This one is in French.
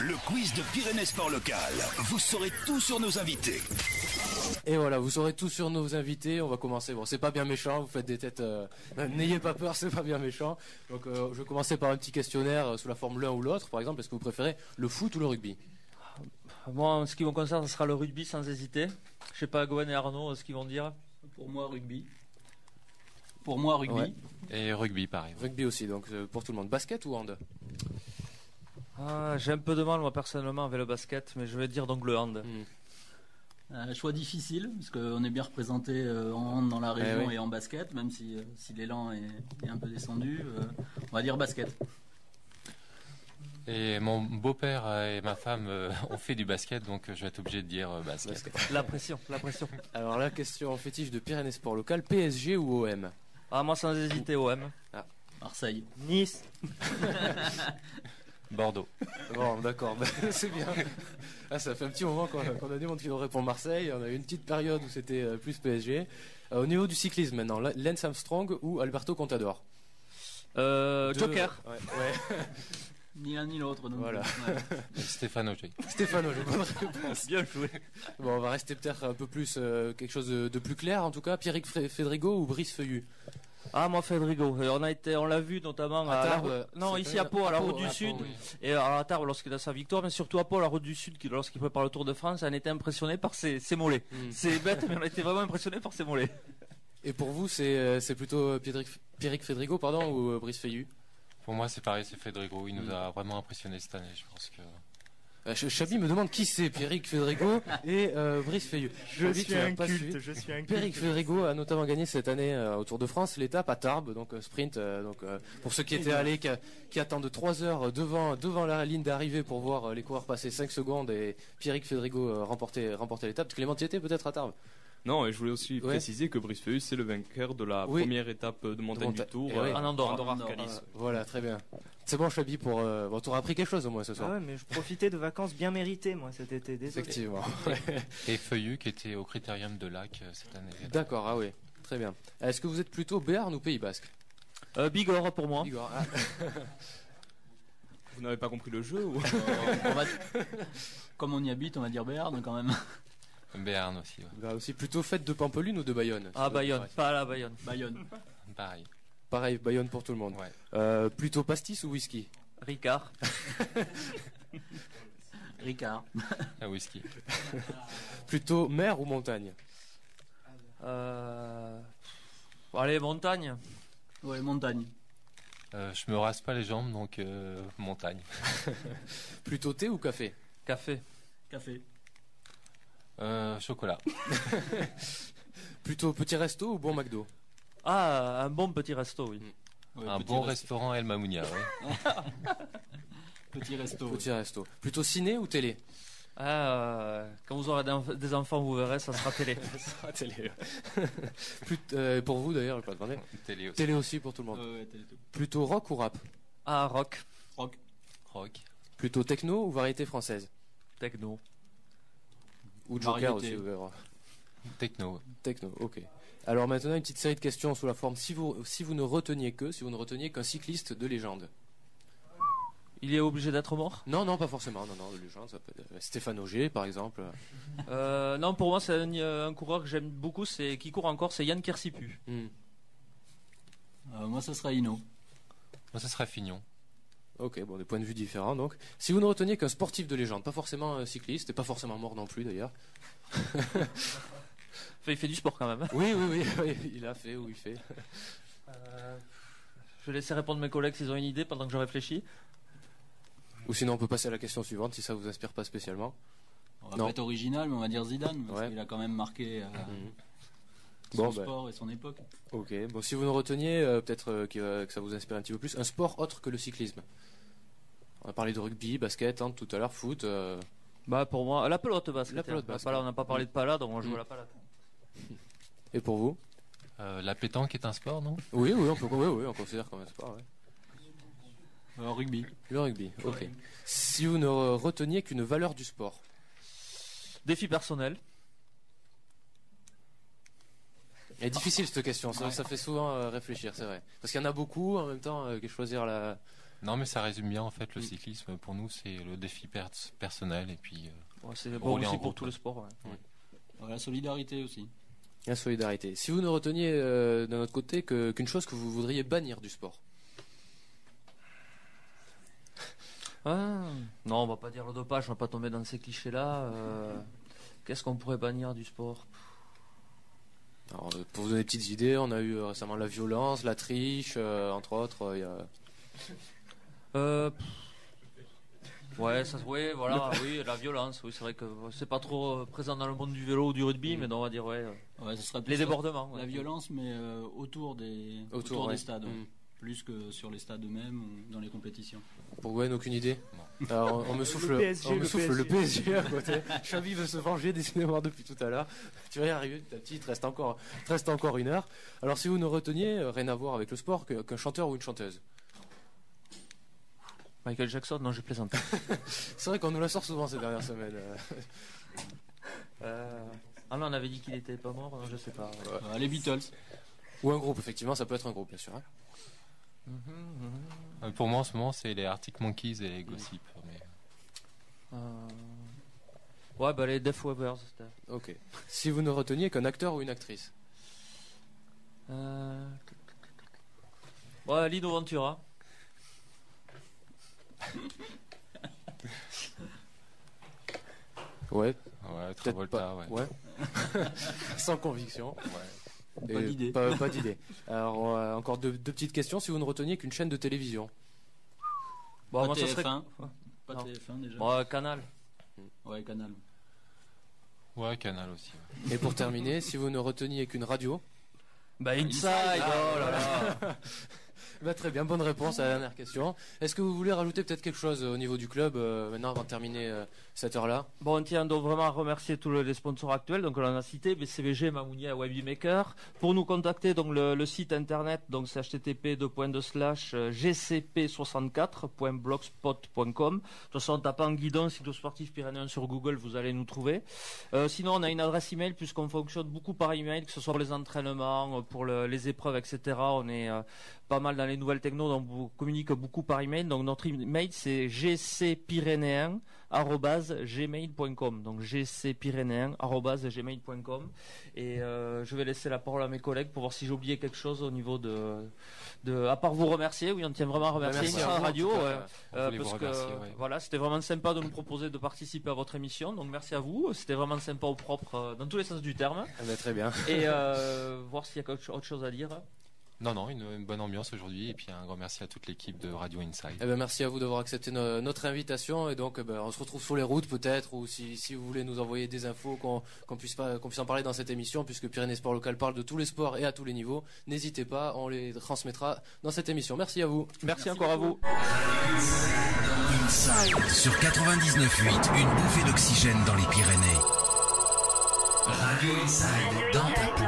Le quiz de Pyrénées Sport Local. Vous saurez tout sur nos invités. Et voilà, vous saurez tout sur nos invités. On va commencer. Bon, c'est pas bien méchant. Vous faites des têtes. N'ayez pas peur, c'est pas bien méchant. Donc, je vais commencer par un petit questionnaire sous la forme l'un ou l'autre. Par exemple, est-ce que vous préférez le foot ou le rugby? Moi, en ce qui me concerne, ce sera le rugby sans hésiter. Je sais pas, Gwen et Arnaud, ce qu'ils vont dire. Pour moi, rugby. Pour moi, rugby. Ouais. Et rugby, pareil. Rugby aussi, donc pour tout le monde. Basket ou hand? J'ai un peu de mal, moi, personnellement, avec le basket, mais je vais dire donc le hand. Choix difficile, parce qu'on est bien représenté en hand dans la région oui. et en basket, même si l'élan est un peu descendu. On va dire basket. Et mon beau-père et ma femme ont fait du basket, donc je vais être obligé de dire basket. La pression, la pression. Alors, la question fétiche de Pyrénées Sport Local, PSG ou OM? Ah, moi, sans hésiter, OM. Ah. Marseille. Nice. Bordeaux. Bon, d'accord, c'est bien. Ah, ça fait un petit moment qu'on a des monde qui nous répond Marseille. On a eu une petite période où c'était plus PSG. Au niveau du cyclisme maintenant, Lance Armstrong ou Alberto Contador? Joker. Ouais. Ni l'un ni l'autre. Donc Voilà. Stéphane Auger. Stéphane Auger, bonne réponse. Bien joué. Bon, on va rester peut-être un peu plus quelque chose de plus clair en tout cas. Pierrick Fédrigo ou Brice Feuillu? Ah, moi, Federico. On l'a vu notamment à Tarbes. ici à Pau, à la route du à Sud. Pau, oui. Et à Tarbes lorsqu'il a sa victoire, mais surtout à Pau, à la route du Sud, lorsqu'il prépare le Tour de France, on a été impressionné par ses mollets. C'est bête, mais on a été vraiment impressionné par ses mollets. Et pour vous, c'est plutôt Pierrick Fédrigo, ou Brice Feuillu? Pour moi, c'est pareil, c'est Federico. Il nous a vraiment impressionné cette année, je pense que... Chabi me demande qui c'est Pierrick Fédrigo et Brice Feuillu. Je suis un culte. Pierrick Fédrigo a notamment gagné cette année au Tour de France l'étape à Tarbes, donc sprint. Pour ceux qui étaient allés, qui attendent 3 heures devant la ligne d'arrivée pour voir les coureurs passer 5 secondes et Pierrick Fédrigo remporter l'étape. Clément, tu étais peut-être à Tarbes? Non, et je voulais aussi préciser que Brice Feuillu, c'est le vainqueur de la première étape de montagne du Tour en Andorre. Arcalis. Voilà, très bien. C'est bon, Chabi, pour t'auras appris quelque chose au moins ce soir. Ah ouais, mais je profitais de vacances bien méritées, moi, cet été. Désolé. Effectivement. Et Feuillu, qui était au Critérium de Lac cette année. D'accord, ah oui, très bien. Est-ce que vous êtes plutôt Béarn ou Pays Basque? Bigorre pour moi. Bigorre, ah. Vous n'avez pas compris le jeu ou... Comme on y habite, on va dire Béarn quand même. Béarn aussi, ouais. Bah aussi plutôt fête de Pampelune ou de Bayonne? Ah, Bayonne, pas la Bayonne. Bayonne. Pareil. Pareil, Bayonne pour tout le monde. Ouais. Plutôt pastis ou whisky? Ricard. Ricard. Un whisky. Plutôt mer ou montagne? Allez, montagne. Ouais, montagne. Je me rase pas les jambes, donc montagne. Plutôt thé ou café? Café. Café. Chocolat. Plutôt petit resto ou bon McDo? Ah, un bon petit resto, oui. Ouais, Un bon restaurant El Mamounia, oui. Petit resto. Petit resto. Plutôt ciné ou télé? Quand vous aurez des enfants, vous verrez, ça sera télé. Ça sera télé. Pour vous d'ailleurs, je vais pas demander. Télé aussi. Télé aussi pour tout le monde. Ouais, télé tout. Plutôt rock ou rap? Ah, rock. Rock. Rock. Plutôt techno ou variété française? Techno. Ou Joker Variété. aussi, Techno. Techno, ok. Alors maintenant une petite série de questions sous la forme si vous ne reteniez qu'un cycliste de légende. Il est obligé d'être mort? Non, pas forcément. Non, de légende, ça peut être Stéphane Auger par exemple. Non, pour moi c'est un coureur que j'aime beaucoup, qui court encore, c'est Yann Kersipu. Moi, ça sera Hinault. Moi, ça serait Fignon. Ok, bon, des points de vue différents donc. Si vous ne reteniez qu'un sportif de légende, pas forcément un cycliste, et pas forcément mort non plus d'ailleurs. Il fait du sport quand même. Oui, il a fait ou il fait. Je vais laisser répondre mes collègues s'ils ont une idée pendant que je réfléchis. Ou sinon on peut passer à la question suivante si ça vous inspire pas spécialement. On va pas être original, mais on va dire Zidane, parce Ouais. qu'il a quand même marqué son Bon, sport et son époque. Ok, bon, si vous ne reteniez, peut-être que ça vous inspire un petit peu plus, un sport autre que le cyclisme. On a parlé de rugby, basket, tout à l'heure, foot. Bah pour moi, la pelote basket. La pelote basket. On n'a pas parlé de pala, donc on va jouer à la pala. Et pour vous? La pétanque est un sport, non? Oui, on considère comme un sport, ouais. Rugby. Le rugby, ok. Si vous ne reteniez qu'une valeur du sport. Défi personnel. Elle est difficile cette question, ça fait souvent réfléchir, c'est vrai. Parce qu'il y en a beaucoup, en même temps, que choisir Non, mais ça résume bien en fait le cyclisme. Pour nous, c'est le défi personnel et puis. C'est bon aussi pour tout le sport. La solidarité aussi. La solidarité. Si vous ne reteniez d'un autre côté qu'une chose que vous voudriez bannir du sport. Non, on va pas dire le dopage, on va pas tomber dans ces clichés-là. Qu'est-ce qu'on pourrait bannir du sport? Alors, pour vous donner des petites idées, on a eu récemment la violence, la triche, entre autres. Ouais, oui, la violence. Oui, c'est vrai que c'est pas trop présent dans le monde du vélo ou du rugby, mais on va dire ça serait les débordements. La violence, mais autour des stades. Plus que sur les stades eux-mêmes ou dans les compétitions. Pour Gwen, aucune idée. Alors, on me souffle le PSG à côté. Xavi veut se venger, décidément, depuis tout à l'heure. Tu vas y arriver petit à petit, il te reste encore 1 heure. Alors, si vous ne reteniez, rien à voir avec le sport, qu'un chanteur ou une chanteuse. Michael Jackson? Non, je plaisante. C'est vrai qu'on nous la sort souvent ces dernières semaines. Ah non, on avait dit qu'il était pas mort, non, je sais pas. Les Beatles. Ou un groupe, effectivement, ça peut être un groupe, bien sûr. Pour moi, en ce moment, c'est les Arctic Monkeys et les Gossip. Mais... les Def Weavers. Ok. Si vous ne reteniez qu'un acteur ou une actrice. Lino Ventura. Ouais, Travolta, ouais. Sans conviction. Pas d'idée. Pas d'idée. Alors, encore deux petites questions. Si vous ne reteniez qu'une chaîne de télévision. Pas moi, TF1. ça serait... Pas TF1 déjà. Canal. Ouais, Canal. Ouais, Canal aussi. Et pour terminer, si vous ne reteniez qu'une radio. Inside. Oh là là. Très bien, bonne réponse à la dernière question. Est-ce que vous voulez rajouter peut-être quelque chose au niveau du club maintenant avant de terminer cette heure-là? Bon, on doit vraiment remercier tous les sponsors actuels. Donc, on en a cité BCVG, Mamounia, Webmaker. Pour nous contacter, donc le site internet, donc c'est http://gcp64.blogspot.com. De toute façon, en tapant guidon cyclosportif pyrénéen sur Google, vous allez nous trouver. Sinon, on a une adresse email puisqu'on fonctionne beaucoup par email, que ce soit pour les entraînements, pour les épreuves, etc. On est pas mal dans les nouvelles techno, donc on communique beaucoup par email. Donc notre email c'est gcpyrénéen@gmail.com. Donc gcpyrénéen@gmail.com. Et je vais laisser la parole à mes collègues pour voir si j'ai oublié quelque chose au niveau de à part vous remercier. Oui, on tient vraiment à remercier la radio parce que voilà, c'était vraiment sympa de nous proposer de participer à votre émission. Donc merci à vous. C'était vraiment sympa au propre dans tous les sens du terme. Très bien. Et voir s'il y a autre chose à dire. Non, une bonne ambiance aujourd'hui et puis un grand merci à toute l'équipe de Radio Inside. Merci à vous d'avoir accepté notre invitation et donc on se retrouve sur les routes peut-être ou si vous voulez nous envoyer des infos qu'on puisse en parler dans cette émission puisque Pyrénées Sport Local parle de tous les sports et à tous les niveaux. N'hésitez pas, on les transmettra dans cette émission. Merci à vous. Merci encore à vous. Inside sur 99.8, une bouffée d'oxygène dans les Pyrénées. Radio Inside dans ta peau.